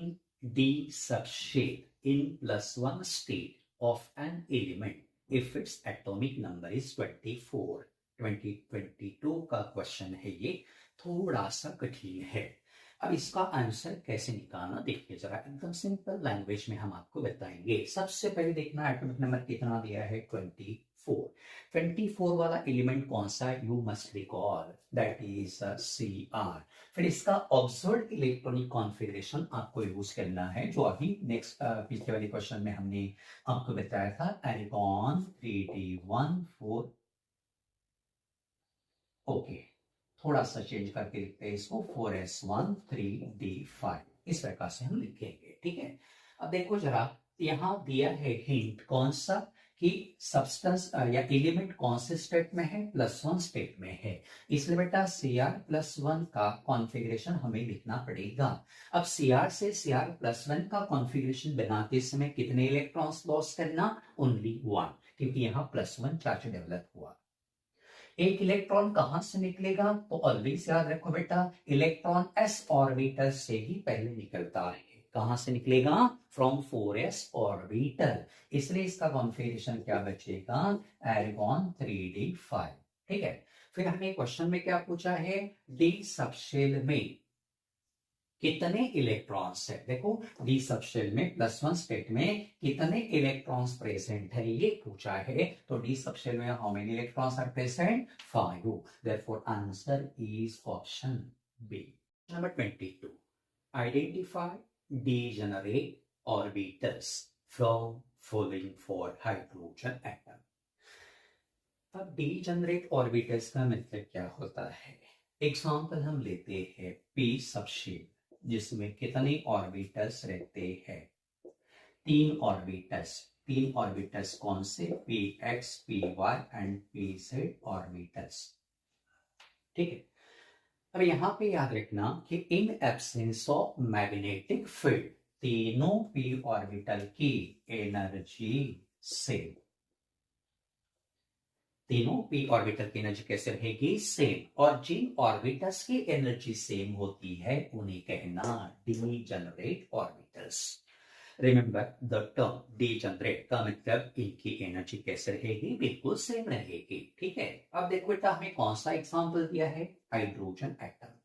d subshell in +1 state of an element if its atomic number is 24? 2022 का question है ये, थोड़ा सा कठिन है। अब इसका आंसर कैसे निकालना देखिए जरा, एकदम सिंपल लैंग्वेज में हम आपको बताएंगे। सबसे पहले देखना एटॉमिक नंबर कितना दिया है? 24। 24 वाला एलिमेंट कौन सा? You must recall that is Cr। फिर इसका ऑब्जर्व्ड इलेक्ट्रॉनिक कॉन्फ़िगरेशन आपको यूज करना है, जो अभी नेक्स्ट पिछले वाले क्वेश्चन में हमने आपको बताया था, आर्गॉन 3d14। ओके, थोड़ा सा चेंज करके लिखते हैं इसको, 4s1 3d5। इस प्रकार से हम लिखेंगे। ठीक है, अब देखो जरा, यहां दिया है हिंट, कौन सा? कि सब्सटेंस या एलिमेंट कौन से स्टेट में है? +1 स्टेट में है। इसलिए बेटा Cr+1 का कॉन्फ़िगरेशन हमें लिखना पड़ेगा। अब Cr से Cr+1 का कॉन्फ़िगरेशन बनाते समय कितने इलेक्ट्रॉन्स लॉस करना? ओनली 1, क्योंकि यहाँ +1 चार्ज डेवलप हुआ। एक इलेक्ट्रॉन कहां से निकलेगा, तो ऑलवेज याद रखो बेटा, इलेक्ट्रॉन s ऑर्बिटल से ही पहले निकलता है। कहां से निकलेगा? From 4s orbital. इसलिए इसका कॉन्फ़िगरेशन क्या बचेगा? एर्गॉन 3d5। ठीक है। फिर हमें क्वेश्चन में क्या पूछा है? डी सबशेल में कितने इलेक्ट्रॉन्स है। देखो, डी सबशेल में +1 स्टेट में कितने इलेक्ट्रॉन्स प्रेजेंट है ये पूछा है। तो डी सबशेल में how many electrons are present? 5। Therefore answer is option B. Number 22, identify degenerate orbitals from following for hydrogen atom. अब डीजेनरेट ऑर्बिटल्स का मतलब क्या होता है? एग्जांपल हम लेते हैं पी सबशेल, जिसमें कितने ऑर्बिटल्स रहते हैं? 3 ऑर्बिटल्स। 3 ऑर्बिटल्स कौन से? P X, P Y and P Z orbitals. ठीक है। अब यहां पे याद रखना कि in absence of magnetic field तीनों पी ऑर्बिटल की एनर्जी सेम। तीनों पी ऑर्बिटल की एनर्जी कैसे रहेगी? सेम। और जिन ऑर्बिटल्स की एनर्जी सेम होती है उन्हें कहना degenerate orbitals. Remember the term degenerate का मतलब इनकी एनर्जी कैसे रहेगी? बिल्कुल सेम रहेगी। ठीक है। अब देखो बेटा, हमें कौन सा एग्जांपल दिया है? Hydrogen atom.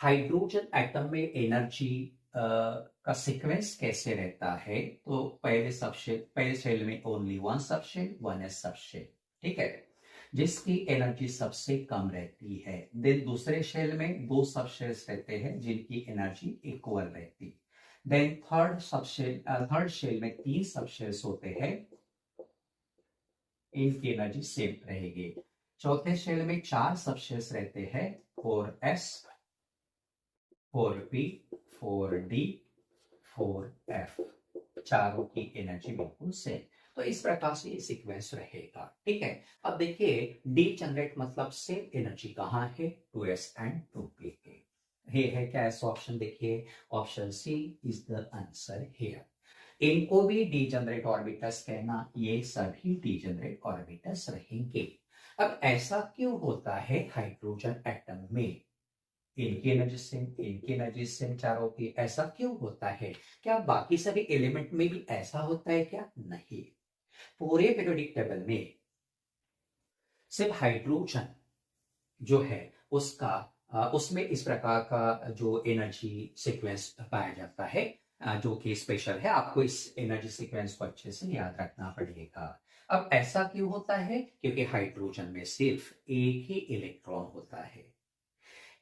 हाइड्रोजन एटम में एनर्जी का सीक्वेंस कैसे रहता है? तो पहले शेल में ओनली 1 सबशेल, 1s सबशेल। ठीक है, जिसकी एनर्जी सबसे कम रहती है। देन दूसरे शेल में 2 सबशेल्स रहते हैं जिनकी एनर्जी इक्वल रहती। देन थर्ड शेल में 3 सबशेल्स होते हैं, इनकी एनर्जी सेम रहेगी। चौथे शेल में 4 सबशेल्स रहते हैं, 4s, 4p, 4d, 4f। चारों की एनर्जी बिल्कुल सेम। तो इस प्रकार से ये सीक्वेंस रहेगा। ठीक है। अब देखिए, डीजेनरेट मतलब सेम एनर्जी कहाँ है? 2s एंड 2p के। ये है क्या? ऐसा ऑप्शन देखिए, option C is the answer here. इनको भी डीजेनरेट ऑर्बिटल्स कहना, ये सभी डीजेनरेट ऑर्बिटल्स रहेंगे। अब ऐसा क्यों होता है हाइड्रोजन एटम में? इनकी एनर्जी सेम, इनकी एनर्जी सेम चारों की। ऐसा क्यों होता है? क्या बाकी सभी एलिमेंट में भी ऐसा होता है क्या? नहीं। पूरे पीरियोडिक टेबल में सिर्फ हाइड्रोजन जो है उसमें इस प्रकार का जो एनर्जी सीक्वेंस पाया जाता है, जो कि स्पेशल है। आपको इस एनर्जी सीक्वेंस को अच्छे से याद रखना पड़ेगा। अब ऐसा क्यों होता है? क्योंकि हाइड्रोजन में सिर्फ एक ही इलेक्ट्रॉन होता है।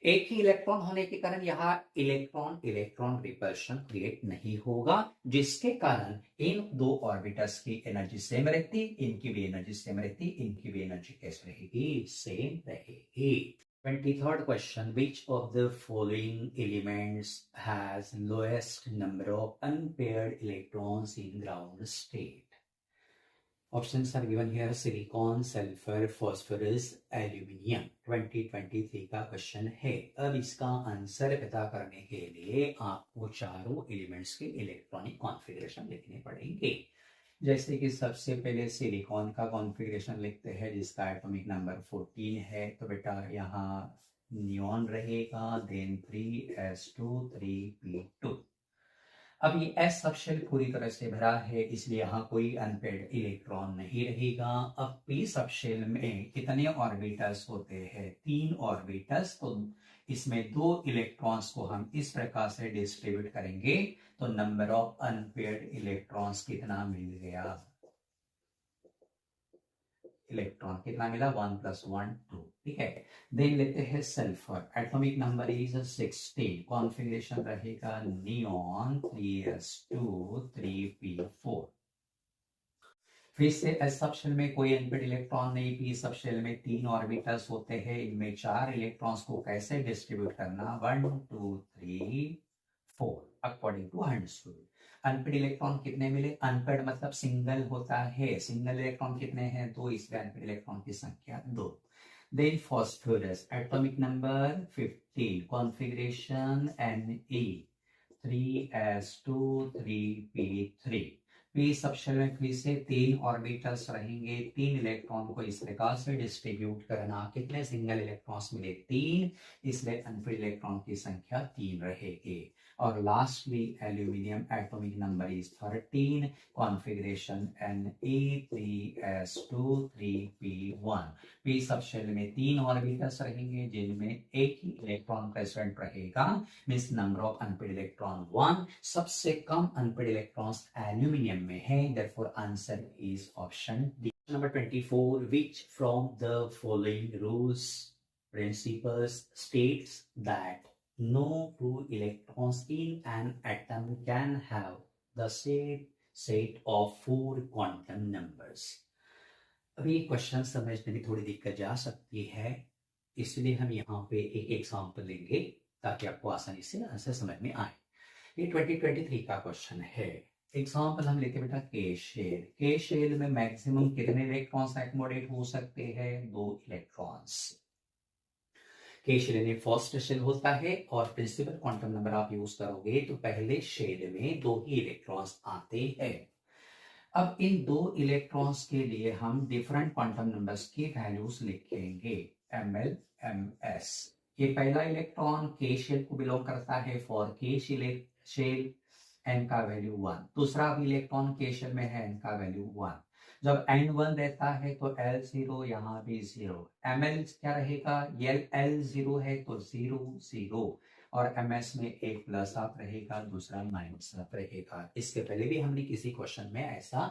एक ही इलेक्ट्रॉन होने के कारण यहाँ इलेक्ट्रॉन इलेक्ट्रॉन रिपल्शन क्रिएट नहीं होगा, जिसके कारण इन 2 ऑर्बिटल्स की एनर्जी सेम रहती, इनकी भी एनर्जी सेम रहती, इनकी भी एनर्जी कैसे रहेगी? सेम रहेगी। 23rd question, which of the following elements has lowest number of unpaired electrons in ground state? Options are given here: silicon, sulphur, phosphorus, aluminium. 2023 का क्वेश्चन है। अब इसका आंसर पता करने के लिए आपको चारों एलिमेंट्स के इलेक्ट्रॉनिक कॉन्फ़िगरेशन लिखने पड़ेंगे। जैसे कि सबसे पहले सिलिकॉन का कॉन्फ़िगरेशन लिखते हैं, जिसका एटॉमिक नंबर 14 है। तो बेटा यहाँ नियॉन रहेगा, देन 3s2 3p2। अब ये s सबशेल पूरी तरह से भरा है, इसलिए यहाँ कोई अनपेड इलेक्ट्रॉन नहीं रहेगा। अब p सबशेल में कितने ऑर्बिटल्स होते हैं? 3 ऑर्बिटल्स। तो इसमें 2 इलेक्ट्रॉन्स को हम इस प्रकार से डिस्ट्रीब्यूट करेंगे, तो नंबर ऑफ अनपेड इलेक्ट्रॉन्स कितना मिल गया? इलेक्ट्रॉन कितना मिला? 1 + 1 2। ठीक है। देन लेते हैं sulphur, atomic number is 16, configuration रहेगा नियॉन, 3s2 3p4। फिर से s सबशेल में कोई अनपेड इलेक्ट्रॉन नहीं, p सबशेल में 3 ऑर्बिटल्स होते हैं, इनमें 4 इलेक्ट्रॉन्स को कैसे डिस्ट्रीब्यूट करना? 1 2 3 4 according to Hund's rule. Unpaired electron कितने मिले? अनपेड मतलब सिंगल होता है, सिंगल इलेक्ट्रॉन कितने हैं? 2, इसलिए अनपेड इलेक्ट्रॉन की संख्या 2। Then phosphorus, atomic number 15, configuration Ne, 3s2 3p3। P subshell में फिर से 3 ऑर्बिटल्स रहेंगे, 3 इलेक्ट्रॉन को इस प्रकार से डिस्ट्रीब्यूट करना, कितने सिंगल इलेक्ट्रॉन्स मिले 3, इसलिए अनफिल्ड इलेक्ट्रॉन की संख्या 3 रहेगी। और lastly aluminium atomic number is 13, configuration Na3S2 3p1। P subshell में 3 ऑर्बिटल्स रहेंगे जिनमें एक ही इलेक्ट्रॉन प्रेजेंट रहेगा, means number of unpaired electron 1। सबसे कम अनपेड इलेक्ट्रॉन्स एल्यूमिनियम में है, therefore answer is option D. Number 24, which from the following rules principles states that no two electrons in an atom can have the same set of 4 quantum numbers। अभी question समझने में थोड़ी दिक्कत जा सकती है, इसलिए हम यहाँ पे एक एग्जांपल लेंगे ताकि आपको आसानी से आंसर समझ में आए। ये 2023 का क्वेश्चन है। एग्जांपल हम लेते बेटा के शेल। के शेल में मैक्सिमम कितने इलेक्ट्रॉन्स एकोमोडेट हो सकते हैं? 2 इलेक्ट्रॉन्स। के शेल में फर्स्ट शेल होता है और प्रिंसिपल क्वांटम नंबर आप यूज करोगे तो पहले शेल में 2 ही इलेक्ट्रॉन्स आते हैं। अब इन 2 इलेक्ट्रॉन्स के लिए हम डिफरेंट क्वांटम नंबर्स की वैल्यूज लिखेंगे, ml ms। ये पहला इलेक्ट्रॉन के शेल को बिलोंग करता है, फॉर के शेल n का वैल्यू 1। दूसरा भी इलेक्ट्रॉन के शेल में है, n का वैल्यू 1। जब n 1 रहता है तो L0 यहाँ भी 0। ml क्या रहेगा? L0 है तो 0 0, और ms में एक प्लस आप रहेगा, दूसरा माइनस आप रहेगा। इसके पहले भी हमने किसी क्वेश्चन में ऐसा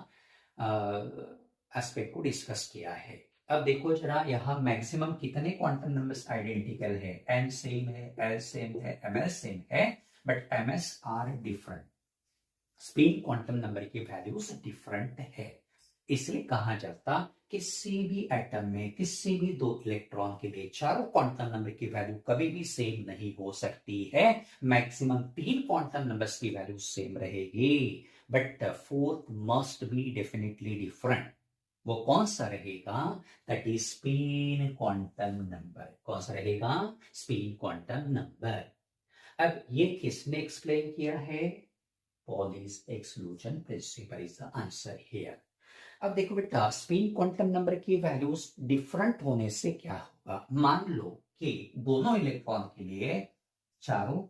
एस्पेक्ट को डिस्कस किया है। अब देखो जरा, यहाँ मैक्सिमम कितने क्वांटम नंबर्स आइडेंटिकल है? n सेम है, l सेम है, ms सेम है, but ms are different. Spin quantum number की वैल्यूज डिफरेंट है, इसलिए कहा जाता किसी भी एटम में किसी भी 2 इलेक्ट्रॉन के लिए चारों क्वांटम नंबर की वैल्यू कभी भी सेम नहीं हो सकती है। मैक्सिमम 3 क्वांटम नंबर्स की वैल्यू सेम रहेगी, but fourth must be definitely different. वो कौन सा रहेगा? That is spin quantum number. कौन सा रहेगा? Spin quantum number. अब ये किसने एक्सप्लेन किया है? Pauli's exclusion principle is the answer here. अब देखो बेटा, स्पिन क्वांटम नंबर की वैल्यूज डिफरेंट होने से क्या होगा? मान लो कि दोनों इलेक्ट्रॉन के लिए चारों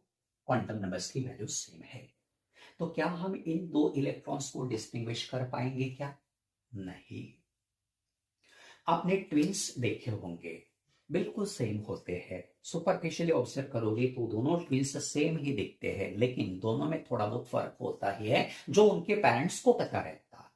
क्वांटम नंबर्स की वैल्यू सेम है, तो क्या हम इन 2 इलेक्ट्रॉन्स को डिस्टिंग्विश कर पाएंगे क्या? नहीं। आपने ट्विंस देखे होंगे, बिल्कुल सेम होते हैं। सुपरफिशियली ऑब्जर्व करोगे तो दोनों ट्विंस सेम ही दिखते हैं, लेकिन दोनों में थोड़ा बहुत फर्क होता ही है जो उनके पेरेंट्स को पता रहता है।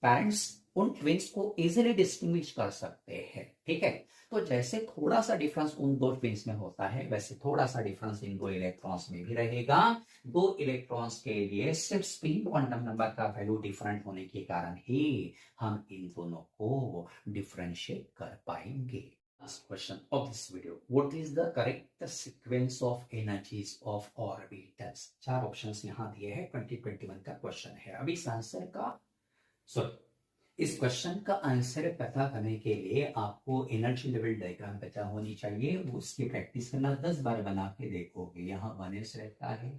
पेरेंट्स उन ट्विंस को इजीली डिस्टिंग्विश कर सकते हैं, ठीक है। तो जैसे थोड़ा सा डिफरेंस उन 2 ट्विंस में होता है, वैसे थोड़ा सा डिफरेंस इन 2 इलेक्ट्रॉन्स में भी रहेगा। 2 इलेक्ट्रॉन्स के लिए सिर्फ स्पिन क्वांटम नंबर का वैल्यू डिफरेंट होने के कारण ही हम इन दोनों को डिफरेंशिएट कर पाएंगे। Last question of this video, what is the correct sequence of energies of orbitals? 4 options यहाँ दिए हैं, 2021 का क्वेश्चन है। अभी इस आंसर का इस क्वेश्चन का आंसर पता करने के लिए आपको एनर्जी लेवल डायग्राम पता होनी चाहिए। उसकी प्रैक्टिस करना 10 बार बना के देखोगे। यहाँ 1s रहता है,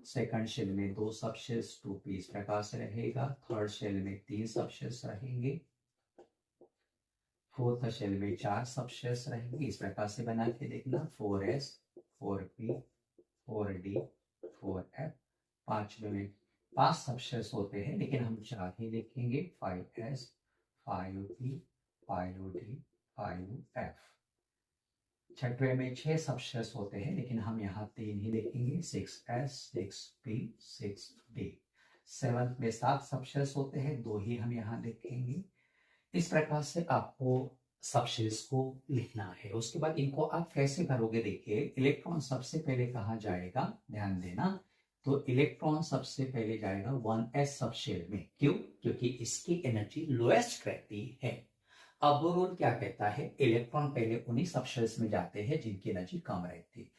सेकंड शेल में 2 सबशेल्स 2p इस प्रकार से रहेगा, थर्ड शेल में 3 सबशेल्स रहेंगे, फोर्थ शेल में 4 सबशेल्स रहेंगे। इस प्रकार से बना के देखना, 4s 4p 4d 4f। पांचवें में 5 सबशेल्स होते हैं, लेकिन हम 4 ही लिखेंगे, 5s 5p 5d 5f। छठवें में 6 सबशेल्स होते हैं, लेकिन हम यहाँ 3 ही लिखेंगे, 6s 6p 6d। सेवंथ में 7 सबशेल्स होते हैं, 2 ही हम यहाँ लिखेंगे। इस प्रकार से आपको सबशेल्स को लिखना है। उसके बाद इनको आप कैसे करोगे? देखिए, इलेक्ट्रॉन सबसे पहले कहाँ जाएगा, ध्यान देना। तो इलेक्ट्रॉन सबसे पहले जाएगा 1s सबशेल में। क्यों? क्योंकि इसकी एनर्जी लोएस्ट रहती है। अब वो रूल क्या कहता है? इलेक्ट्रॉन पहले उन्हीं सबशेल्स में जाते हैं जिनकी एनर्जी कम रहती है।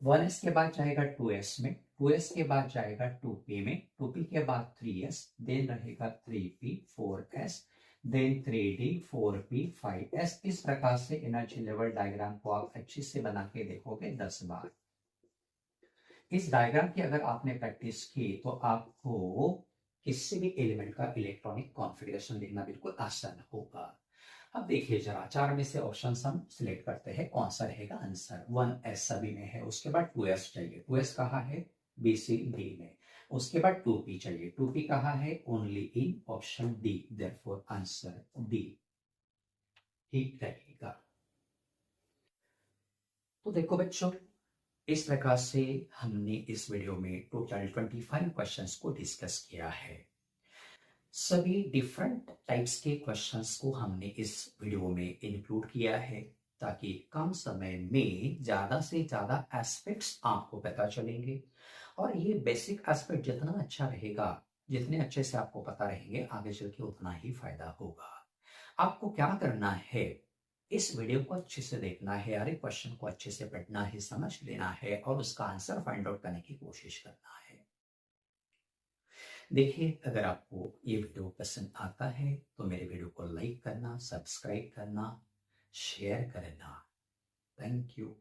1s के बाद जाएगा 2s में, 2s के बाद जाएगा 2p में, 2p के बाद 3s, देन रहेगा 3p 4s, then 3d 4p 5s। इस प्रकार से एनर्जी लेवल डायग्राम को आप अच्छे से बना के देखोगे 10 बार। इस डायग्राम की अगर आपने प्रैक्टिस की तो आपको किसी भी एलिमेंट का इलेक्ट्रॉनिक कॉन्फ़िगरेशन लिखना बिल्कुल आसान होगा। अब देखिए जरा, 4 में से ऑप्शन हम सिलेक्ट करते हैं, कौन सा रहेगा आंसर। 1s सभी में है, उसके बाद 2s चाहिए, 2s कहाँ है, बी सी डी में। उसके बाद 2p चाहिए, 2p कहाँ है, only in option D, therefore answer D ठीक रहेगा। तो देखो बच्चों, इस प्रकार से हमने इस वीडियो में टोटल 25 क्वेश्चंस को डिस्कस किया है। सभी डिफरेंट टाइप्स के क्वेश्चंस को हमने इस वीडियो में इंक्लूड किया है, ताकि कम समय में ज़्यादा से ज़्यादा एस्पेक्ट्स आपको पता चलेंगे। और ये बेसिक एस्पेक्ट जितना अच्छा रहेगा, जितने अच्छे से आपको पता रहेंगे, आगे चल के उतना ही फायदा होगा। आपको क्या करना है, इस वीडियो को अच्छे से देखना है, हर एक क्वेश्चन को अच्छे से पढ़ना है, समझ लेना है और उसका आंसर फाइंड आउट करने की कोशिश करना है। देखिए, अगर आपको ये वीडियो पसंद आता है तो मेरे वीडियो को लाइक करना, सब्सक्राइब करना, शेयर करना। Thank you.